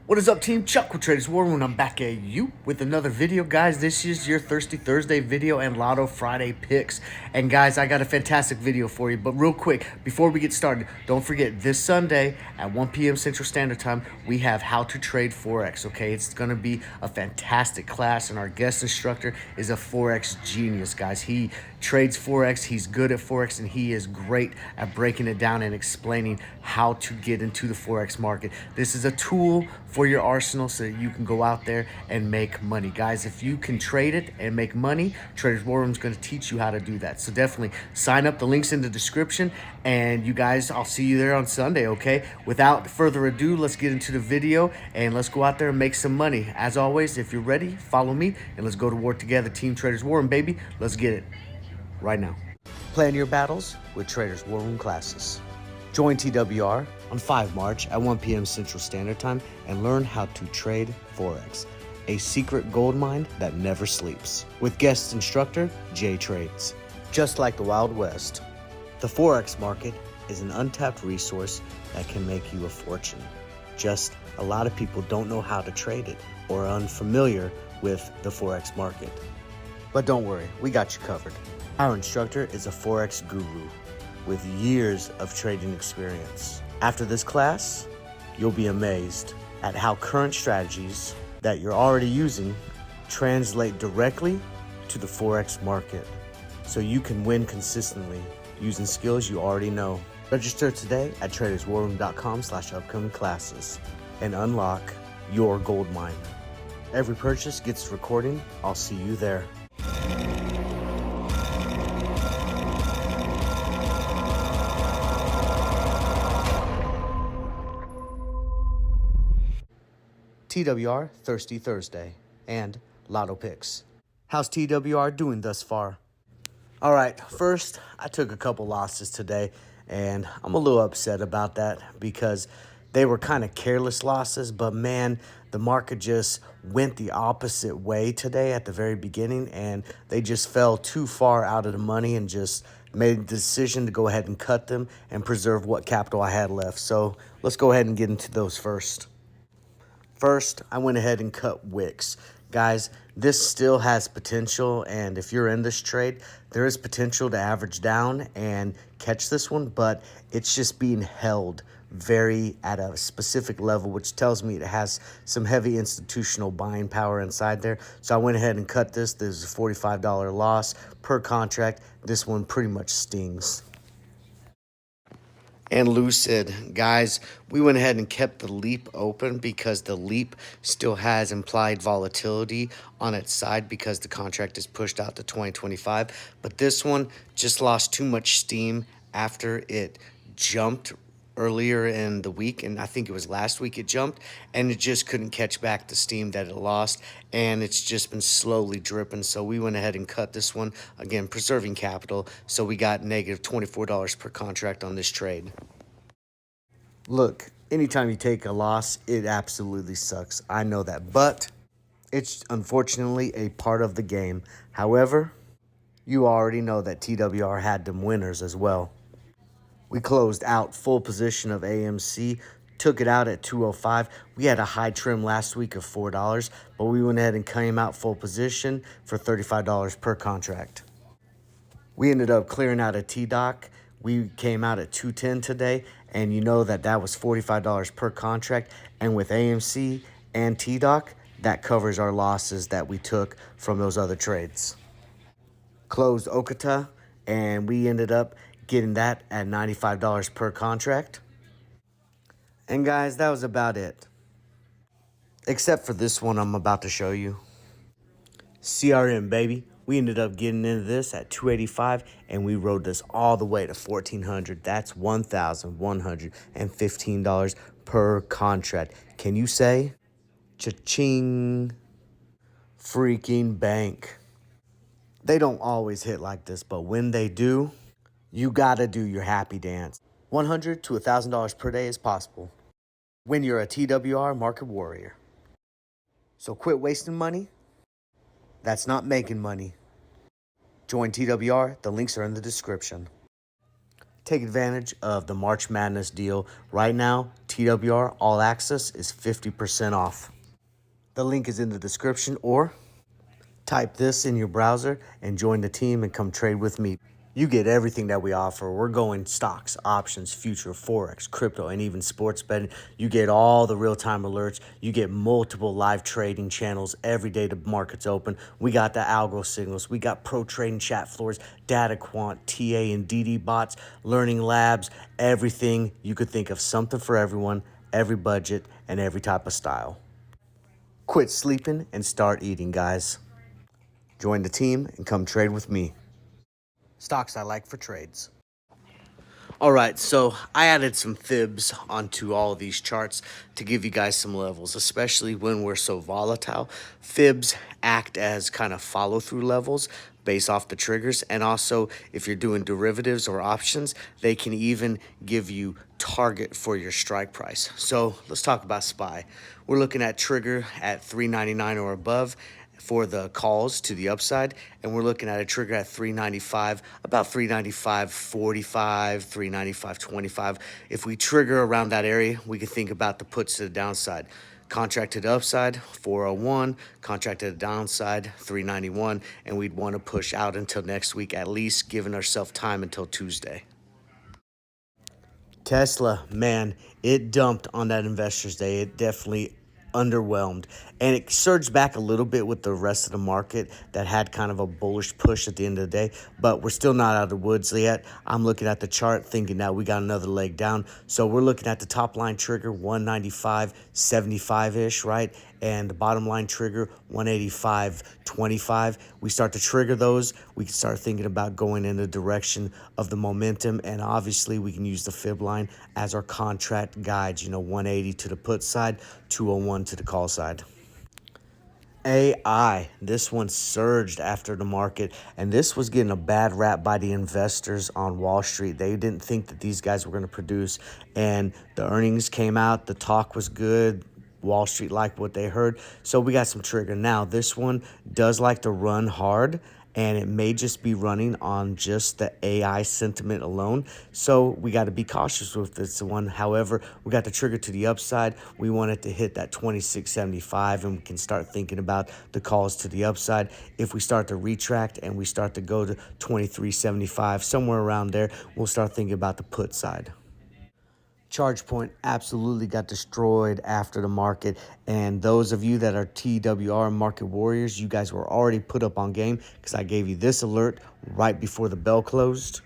What is up, team? Chuck with Traders War Room. I'm back at you with another video, guys. This is your Thirsty Thursday video and Lotto Friday picks. And guys, I got a fantastic video for you. But real quick, before we get started, don't forget this Sunday at 1 p.m. Central Standard Time, we have How to Trade Forex. Okay, it's going to be a fantastic class, and our guest instructor is a Forex genius, guys. He trades Forex, he's good at Forex, and he is great at breaking it down and explaining how to get into the Forex market. This is a tool for your arsenal so that you can go out there and make money. Guys, if you can trade it and make money, Traders War Room is going to teach you how to do that. So definitely sign up. The link's in the description. And you guys, I'll see you there on Sunday, okay? Without further ado, let's get into the video and let's go out there and make some money. As always, if you're ready, follow me and let's go to war together. Team Traders War Room, baby. Let's get it right now. Plan your battles with Traders War Room classes. Join TWR on 5 March at 1 p.m. Central Standard Time and learn how to trade Forex, a secret gold mine that never sleeps. With guest instructor, Jay Trades. Just like the Wild West, the Forex market is an untapped resource that can make you a fortune. Just a lot of people don't know how to trade it or are unfamiliar with the Forex market. But don't worry, we got you covered. Our instructor is a Forex guru with years of trading experience. After this class, you'll be amazed at how current strategies that you're already using translate directly to the Forex market, so you can win consistently using skills you already know. Register today at traderswarroom.com/upcoming classes and unlock your gold mine. Every purchase gets a recording. I'll see you there. TWR Thirsty Thursday and Lotto Picks. How's TWR doing thus far? All right, first, I took a couple losses today, and I'm a little upset about that because they were kind of careless losses, but man, the market just went the opposite way today at the very beginning, and they just fell too far out of the money and just made the decision to go ahead and cut them and preserve what capital I had left. So let's go ahead and get into those first. First, I went ahead and cut wicks. Guys, this still has potential, and if you're in this trade, there is potential to average down and catch this one, but it's just being held very at a specific level, which tells me it has some heavy institutional buying power inside there. So I went ahead and cut this. There's a $45 loss per contract. This one pretty much stings. And Lucid, guys, we went ahead and kept the leap open because the leap still has implied volatility on its side because the contract is pushed out to 2025. But this one just lost too much steam after it jumped earlier in the week, and I think it was last week it jumped, and it just couldn't catch back the steam that it lost, and it's just been slowly dripping. So we went ahead and cut this one, again preserving capital, so we got negative $24 per contract on this trade. Look, anytime you take a loss, it absolutely sucks. I know that, but it's unfortunately a part of the game. However, you already know that TWR had them winners as well. We closed out full position of AMC, took it out at 205. We had a high trim last week of $4, but we went ahead and came out full position for $35 per contract. We ended up clearing out a T-Doc. We came out at 210 today, and you know that that was $45 per contract. And with AMC and T-Doc, that covers our losses that we took from those other trades. Closed Okata, and we ended up getting that at $95 per contract. And guys, that was about it. Except for this one I'm about to show you. CRM, baby. We ended up getting into this at 285, and we rode this all the way to 1400. That's $1,115 per contract. Can you say cha-ching? Freaking bank. They don't always hit like this, but when they do, you gotta do your happy dance. $100 to $1,000 per day is possible when you're a TWR market warrior. So quit wasting money. That's not making money. Join TWR. The links are in the description. Take advantage of the March Madness deal. Right now, TWR All Access is 50% off. The link is in the description, or type this in your browser and join the team and come trade with me. You get everything that we offer. We're going stocks, options, future, Forex, crypto, and even sports betting. You get all the real-time alerts. You get multiple live trading channels every day the market's open. We got the Algo signals. We got pro trading chat floors, data quant, TA and DD bots, learning labs, everything you could think of. Something for everyone, every budget, and every type of style. Quit sleeping and start eating, guys. Join the team and come trade with me. Stocks I like for trades. All right, so I added some fibs onto all of these charts to give you guys some levels, especially when we're so volatile. Fibs act as kind of follow-through levels based off the triggers, and also if you're doing derivatives or options, they can even give you target for your strike price. So let's talk about SPY. We're looking at trigger at 399 or above for the calls to the upside, and we're looking at a trigger at 395, about 395.45, 395.25. If we trigger around that area, we can think about the puts to the downside. Contract to the upside, 401, contract to the downside, 391, and we'd want to push out until next week, at least giving ourselves time until Tuesday. Tesla, man, it dumped on that Investors Day. It definitely underwhelmed, and it surged back a little bit with the rest of the market that had kind of a bullish push at the end of the day, but we're still not out of the woods yet. I'm looking at the chart thinking that we got another leg down, so we're looking at the top line trigger 195.75 ish, right, and the bottom line trigger 185.25. We start to trigger those, we can start thinking about going in the direction of the momentum, and obviously we can use the fib line as our contract guides, 180 to the put side, 201 to the call side. AI, this one surged after the market, and this was getting a bad rap by the investors on Wall Street. They didn't think that these guys were going to produce, and the earnings came out, the talk was good. Wall Street liked what they heard, so we got some trigger. Now, this one does like to run hard, and it may just be running on just the AI sentiment alone. So we got to be cautious with this one. However, we got the trigger to the upside. We want it to hit that 26.75, and we can start thinking about the calls to the upside. If we start to retract and we start to go to 23.75, somewhere around there, we'll start thinking about the put side. ChargePoint absolutely got destroyed after the market, and those of you that are TWR market warriors, you guys were already put up on game because I gave you this alert right before the bell closed.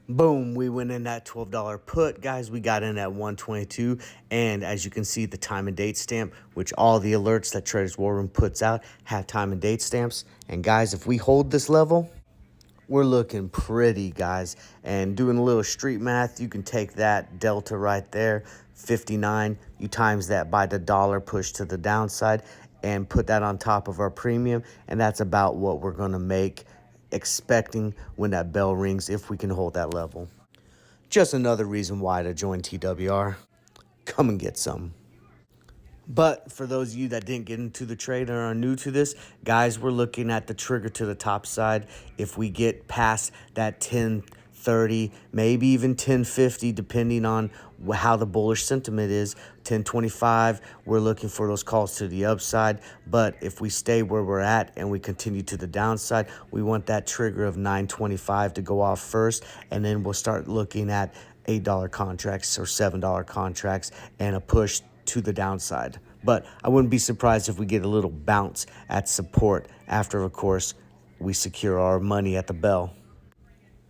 Boom, we went in that $12 put, guys. We got in at 122, and as you can see, the time and date stamp, which all the alerts that Traders War Room puts out have time and date stamps. And guys, if we hold this level, we're looking pretty, guys. And doing a little street math, you can take that delta right there, 59. You times that by the dollar push to the downside and put that on top of our premium. And that's about what we're going to make, expecting when that bell rings, if we can hold that level. Just another reason why to join TWR. Come and get some. But for those of you that didn't get into the trade or are new to this, guys, we're looking at the trigger to the top side. If we get past that 1030, maybe even 1050, depending on how the bullish sentiment is, 1025, we're looking for those calls to the upside. But if we stay where we're at and we continue to the downside, we want that trigger of 925 to go off first, and then we'll start looking at $8 contracts or $7 contracts and a push to the downside. But I wouldn't be surprised if we get a little bounce at support after, of course, we secure our money at the bell.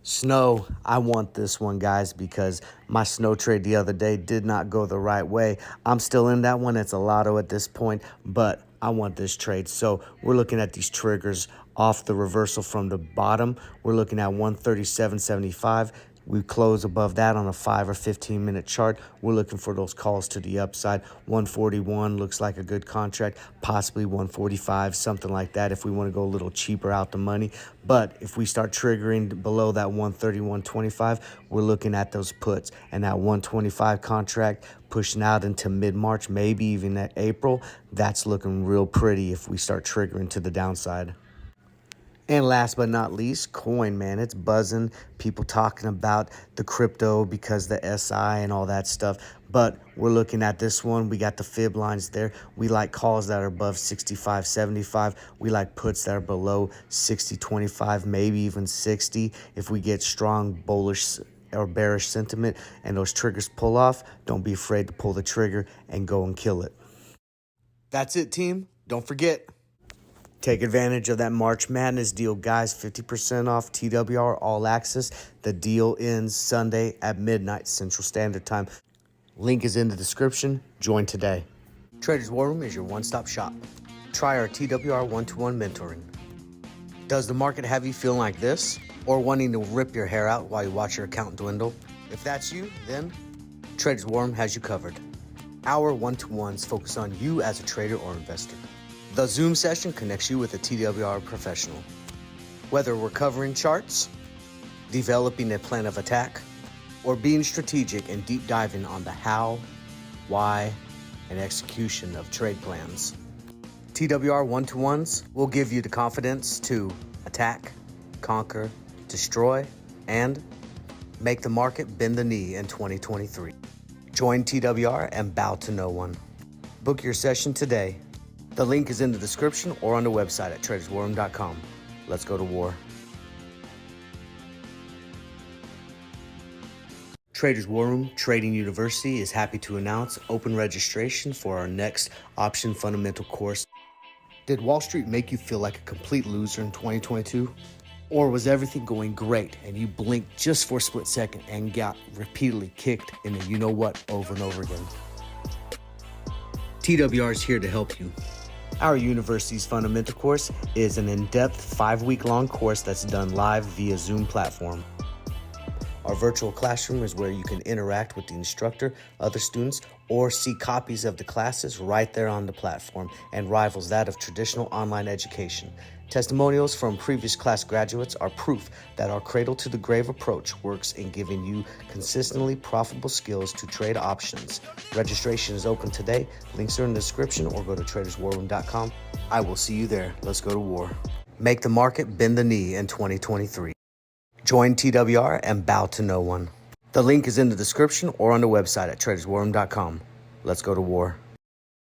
Snow, I want this one, guys, because my snow trade the other day did not go the right way. I'm still in that one. It's a lotto at this point, but I want this trade. So we're looking at these triggers off the reversal from the bottom. We're looking at 137.75. We close above that on a 5 or 15 minute chart. We're looking for those calls to the upside. 141 looks like a good contract, possibly 145, something like that if we want to go a little cheaper out the money. But if we start triggering below that 131.25, we're looking at those puts, and that 125 contract pushing out into mid-March, maybe even at April. That's looking real pretty if we start triggering to the downside. And last but not least, coin, man. It's buzzing. People talking about the crypto because the SI and all that stuff. But we're looking at this one. We got the fib lines there. We like calls that are above 65.75. We like puts that are below 60.25, maybe even 60. If we get strong bullish or bearish sentiment and those triggers pull off, don't be afraid to pull the trigger and go and kill it. That's it, team. Don't forget. Take advantage of that March Madness deal, guys. 50% off TWR All Access. The deal ends Sunday at midnight Central Standard Time. Link is in the description. Join today. Traders War Room is your one-stop shop. Try our TWR one-to-one mentoring. Does the market have you feeling like this? Or wanting to rip your hair out while you watch your account dwindle? If that's you, then Traders War Room has you covered. Our one-to-ones focus on you as a trader or investor. The Zoom session connects you with a TWR professional. Whether we're covering charts, developing a plan of attack, or being strategic and deep diving on the how, why, and execution of trade plans. TWR one-to-ones will give you the confidence to attack, conquer, destroy, and make the market bend the knee in 2023. Join TWR and bow to no one. Book your session today. The link is in the description or on the website at traderswarroom.com. Let's go to war. Traders War Room Trading University is happy to announce open registration for our next option fundamental course. Did Wall Street make you feel like a complete loser in 2022? Or was everything going great and you blinked just for a split second and got repeatedly kicked in the you-know-what over and over again? TWR is here to help you. Our university's fundamental course is an in-depth 5-week-long course that's done live via Zoom platform. Our virtual classroom is where you can interact with the instructor, other students, or see copies of the classes right there on the platform and rivals that of traditional online education. Testimonials from previous class graduates are proof that our cradle-to-the-grave approach works in giving you consistently profitable skills to trade options. Registration is open today. Links are in the description or go to traderswarroom.com. I will see you there. Let's go to war. Make the market bend the knee in 2023. Join TWR and bow to no one. The link is in the description or on the website at traderswarroom.com. Let's go to war.